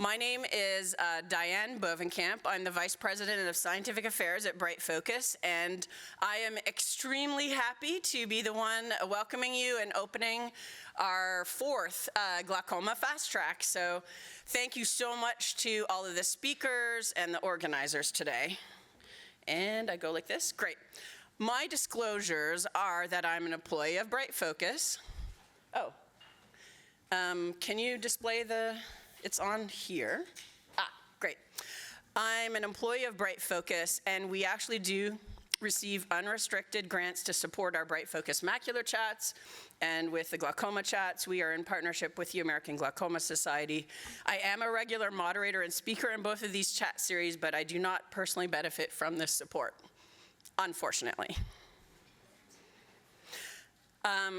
My name is Diane Bovenkamp. I'm the Vice President of Scientific Affairs at BrightFocus, and I am extremely happy to be the one welcoming you and opening our fourth Glaucoma Fast Track. So thank you so much to all of the speakers and the organizers today. And I go like this, great. My disclosures are that I'm an employee of BrightFocus. Oh, can you display it's on here. Great. I'm an employee of BrightFocus, and we actually do receive unrestricted grants to support our BrightFocus Macular Chats, and with the Glaucoma Chats, we are in partnership with the American Glaucoma Society. I am a regular moderator and speaker in both of these chat series, but I do not personally benefit from this support, unfortunately.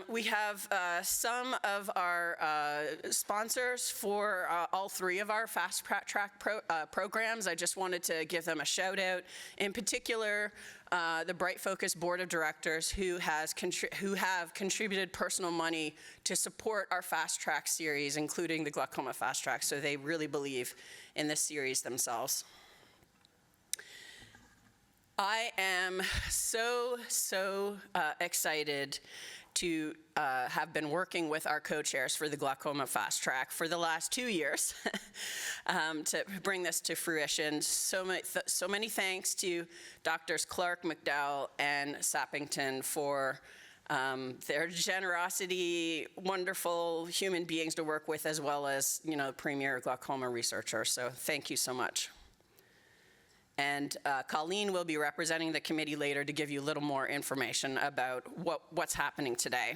We have some of our sponsors for all three of our Fast Track programs. I just wanted to give them a shout out. In particular, the BrightFocus Board of Directors who have contributed personal money to support our Fast Track series, including the Glaucoma Fast Track, so they really believe in this series themselves. I am so excited to have been working with our co-chairs for the Glaucoma Fast Track for the last 2 years to bring this to fruition. So many thanks to Drs. Clark, McDowell, and Sappington for their generosity, wonderful human beings to work with, as well as, premier glaucoma researcher. So thank you so much. And Colleen will be representing the committee later to give you a little more information about what's happening today.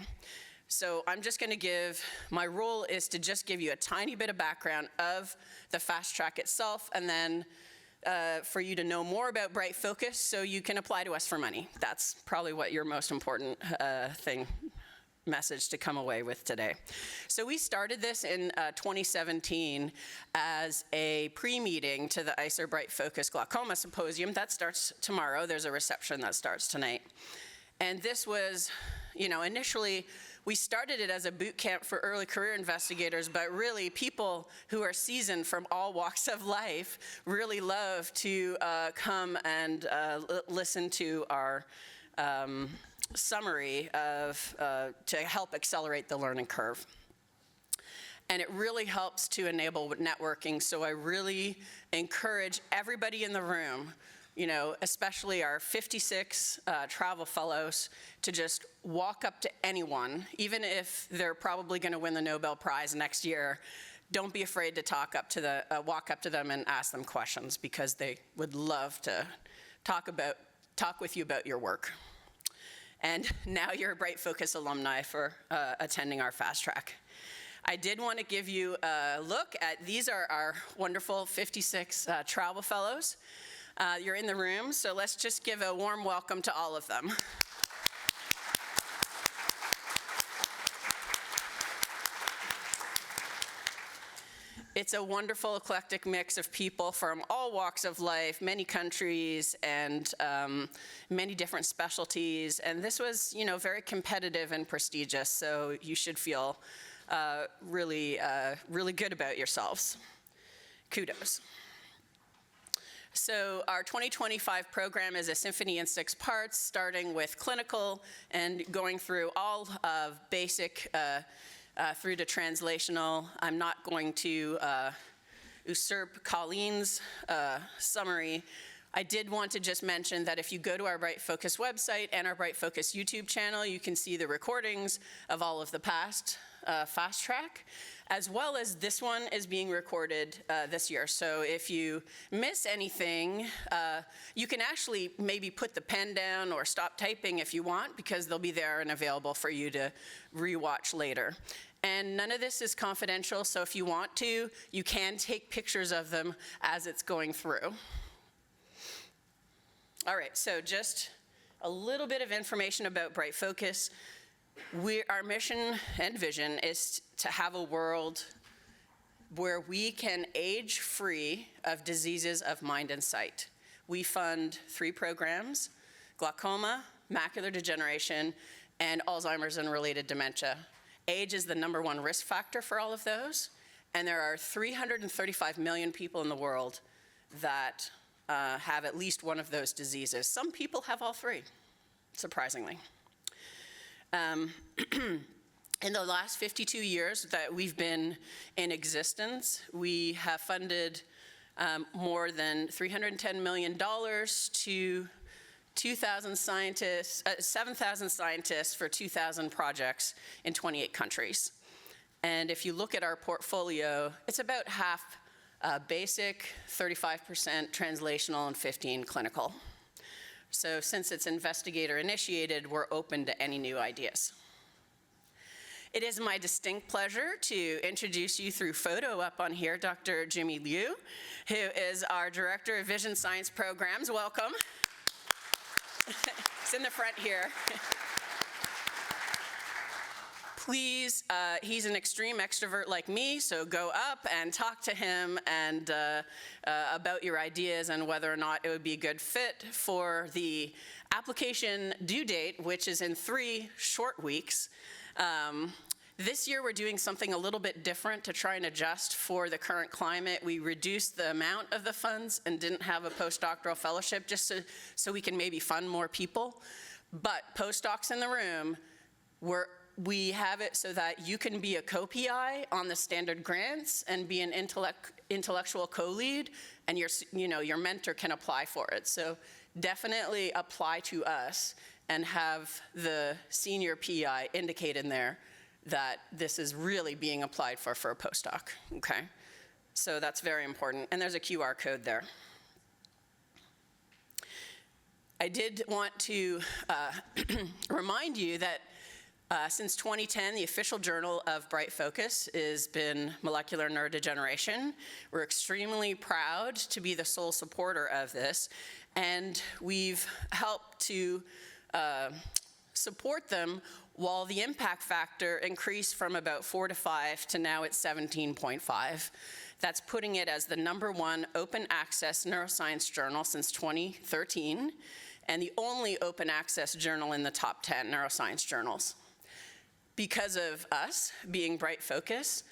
So I'm just going to my role is to just give you a tiny bit of background of the Fast Track itself, and then for you to know more about BrightFocus so you can apply to us for money. That's probably what your most important message to come away with today. So we started this in 2017 as a pre-meeting to the ICER BrightFocus Glaucoma Symposium. That starts tomorrow. There's a reception that starts tonight. And this was, initially we started it as a boot camp for early career investigators, but really people who are seasoned from all walks of life really love to come and listen to our summary to help accelerate the learning curve. And it really helps to enable networking, so I really encourage everybody in the room, especially our 56 travel fellows, to just walk up to anyone, even if they're probably going to win the Nobel Prize next year. Don't be afraid to walk up to them and ask them questions, because they would love to talk with you about your work. And now you're a BrightFocus alumni for attending our Fast Track. I did want to give you a look at, these are our wonderful 56 travel fellows. You're in the room, so let's just give a warm welcome to all of them. It's a wonderful, eclectic mix of people from all walks of life, many countries, and many different specialties. And this was, very competitive and prestigious, so you should feel really good about yourselves. Kudos. So our 2025 program is a symphony in 6 parts, starting with clinical and going through all of basic through to translational. I'm not going to usurp Colleen's summary. I did want to just mention that if you go to our BrightFocus website and our BrightFocus YouTube channel, you can see the recordings of all of the past Fast Track, as well as this one is being recorded this year. So if you miss anything, you can actually maybe put the pen down or stop typing if you want, because they'll be there and available for you to rewatch later. And none of this is confidential, so if you want to, you can take pictures of them as it's going through. All right, so just a little bit of information about BrightFocus. Our mission and vision is to have a world where we can age free of diseases of mind and sight. We fund 3 programs: glaucoma, macular degeneration, and Alzheimer's and related dementia. Age is the #1 risk factor for all of those, And there are 335 million people in the world that have at least one of those diseases. Some people have all three, surprisingly. In the last 52 years that we've been in existence, we have funded more than $310 million to 7,000 scientists for 2,000 projects in 28 countries. And if you look at our portfolio, it's about half basic, 35% translational, and 15 clinical. So since it's investigator-initiated, we're open to any new ideas. It is my distinct pleasure to introduce you through photo up on here, Dr. Jimmy Liu, who is our Director of Vision Science Programs. Welcome. It's in the front here. Please, he's an extreme extrovert like me, so go up and talk to him and about your ideas and whether or not it would be a good fit for the application due date, which is in 3 short weeks. This year we're doing something a little bit different to try and adjust for the current climate. We reduced the amount of the funds and didn't have a postdoctoral fellowship just so we can maybe fund more people. But postdocs in the room, we have it so that you can be a co-PI on the standard grants and be an intellectual co-lead, and your mentor can apply for it. So definitely apply to us and have the senior PI indicate in there that this is really being applied for a postdoc, okay? So that's very important, and there's a QR code there. I did want to remind you that since 2010, the official journal of BrightFocus has been Molecular Neurodegeneration. We're extremely proud to be the sole supporter of this, and we've helped to support them while the impact factor increased from about 4 to 5 to now it's 17.5. That's putting it as the #1 open access neuroscience journal since 2013, and the only open access journal in the top 10 neuroscience journals. Because of us being BrightFocus,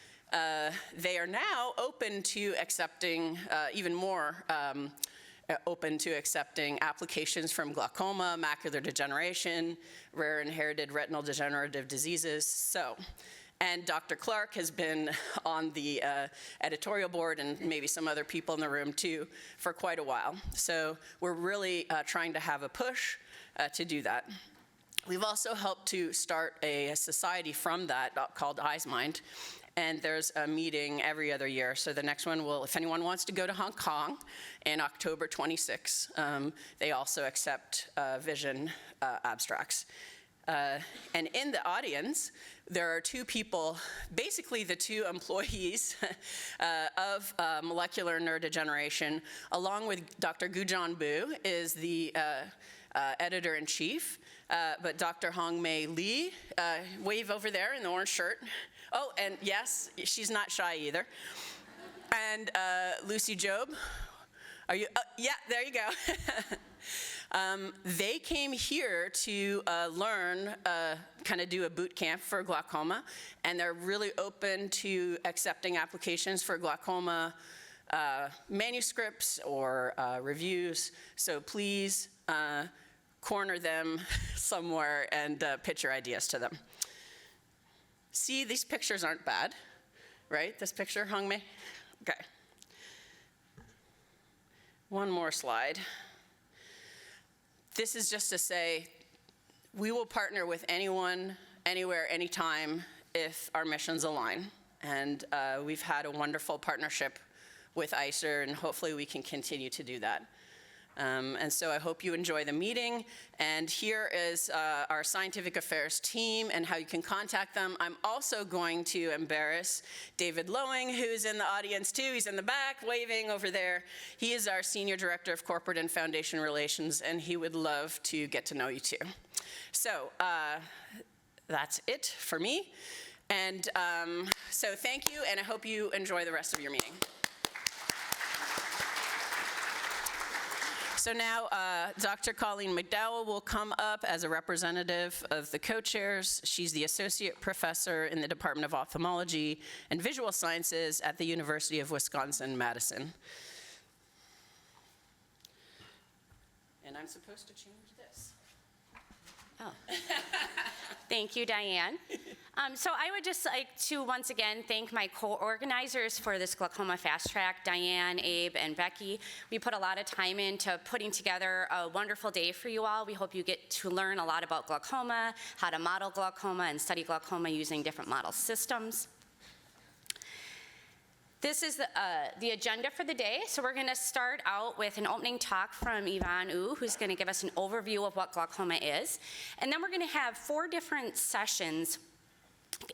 they are now open to accepting even more open to accepting applications from glaucoma, macular degeneration, rare inherited retinal degenerative diseases. And Dr. Clark has been on the editorial board, and maybe some other people in the room too, for quite a while. So we're really trying to have a push to do that. We've also helped to start a society from that called EyesMind, and there's a meeting every other year. So the next one will, if anyone wants to go to Hong Kong in October 26, they also accept vision abstracts. And in the audience, there are 2 people, basically the 2 employees of molecular neurodegeneration, along with Dr. Gujan Bu is the editor-in-chief, but Dr. Hongmei Lee, wave over there in the orange shirt. Oh, and yes, she's not shy either. And Lucy Job, are you? Yeah, there you go. They came here to learn, kind of do a boot camp for glaucoma, and they're really open to accepting applications for glaucoma manuscripts or reviews. So please corner them somewhere and pitch your ideas to them. See, these pictures aren't bad, right? This picture, Hongmei? Okay. One more slide. This is just to say, we will partner with anyone, anywhere, anytime, if our missions align. And we've had a wonderful partnership with ICER, and hopefully we can continue to do that. And so I hope you enjoy the meeting. And here is our scientific affairs team and how you can contact them. I'm also going to embarrass David Lowing, who's in the audience too. He's in the back, waving over there. He is our Senior Director of Corporate and Foundation Relations, and he would love to get to know you too. So that's it for me. And so thank you, and I hope you enjoy the rest of your meeting. So now Dr. Colleen McDowell will come up as a representative of the co-chairs. She's the associate professor in the Department of Ophthalmology and Visual Sciences at the University of Wisconsin-Madison. And I'm supposed to change this. Oh. Thank you, Diane. So I would just like to once again thank my co-organizers for this Glaucoma Fast Track, Diane, Abe, and Becky. We put a lot of time into putting together a wonderful day for you all. We hope you get to learn a lot about glaucoma, how to model glaucoma, and study glaucoma using different model systems. This is the agenda for the day. So we're going to start out with an opening talk from Yvonne Wu, who's going to give us an overview of what glaucoma is. And then we're going to have 4 different sessions,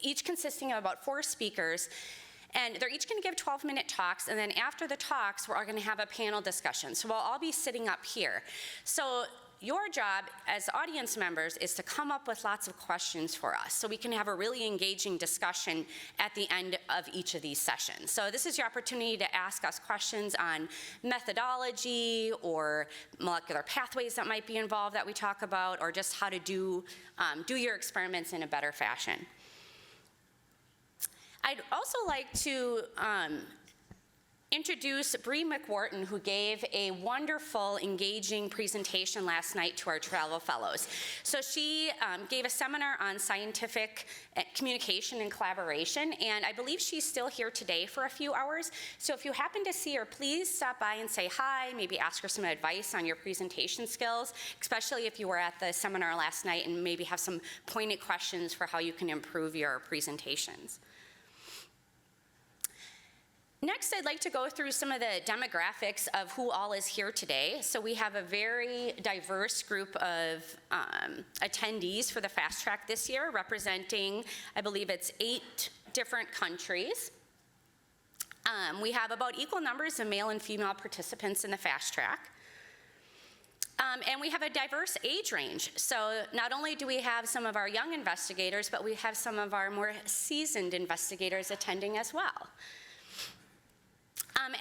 each consisting of about 4 speakers. And they're each going to give 12-minute talks. And then after the talks, we're going to have a panel discussion. So we'll all be sitting up here. So your job as audience members is to come up with lots of questions for us so we can have a really engaging discussion at the end of each of these sessions. So this is your opportunity to ask us questions on methodology or molecular pathways that might be involved that we talk about, or just how to do your experiments in a better fashion. I'd also like to introduce Bree McWharton, who gave a wonderful, engaging presentation last night to our travel fellows. So she gave a seminar on scientific communication and collaboration, and I believe she's still here today for a few hours. So if you happen to see her, please stop by and say hi, maybe ask her some advice on your presentation skills, especially if you were at the seminar last night and maybe have some pointed questions for how you can improve your presentations. Next, I'd like to go through some of the demographics of who all is here today. So we have a very diverse group of attendees for the Fast Track this year, representing, I believe it's 8 different countries. We have about equal numbers of male and female participants in the Fast Track. And we have a diverse age range. So not only do we have some of our young investigators, but we have some of our more seasoned investigators attending as well.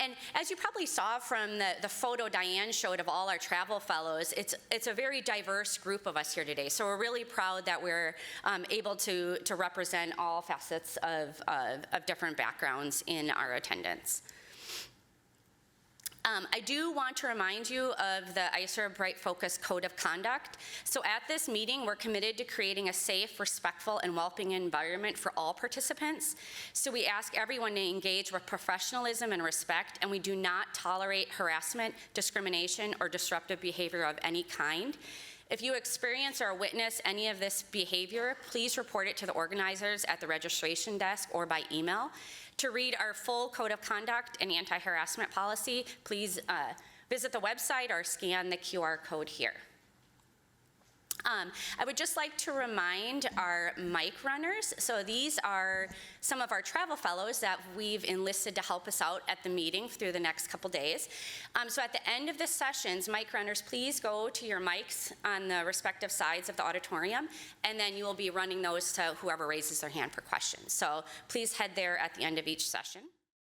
And as you probably saw from the photo Diane showed of all our travel fellows, it's a very diverse group of us here today. So we're really proud that we're able to represent all facets of different backgrounds in our attendance. I do want to remind you of the ICER BrightFocus Code of Conduct. So at this meeting, we're committed to creating a safe, respectful, and welcoming environment for all participants. So we ask everyone to engage with professionalism and respect, and we do not tolerate harassment, discrimination, or disruptive behavior of any kind. If you experience or witness any of this behavior, please report it to the organizers at the registration desk or by email. To read our full code of conduct and anti-harassment policy, please visit the website or scan the QR code here. I would just like to remind our mic runners, so these are some of our travel fellows that we've enlisted to help us out at the meeting through the next couple days. So at the end of the sessions, mic runners, please go to your mics on the respective sides of the auditorium, and then you will be running those to whoever raises their hand for questions. So please head there at the end of each session.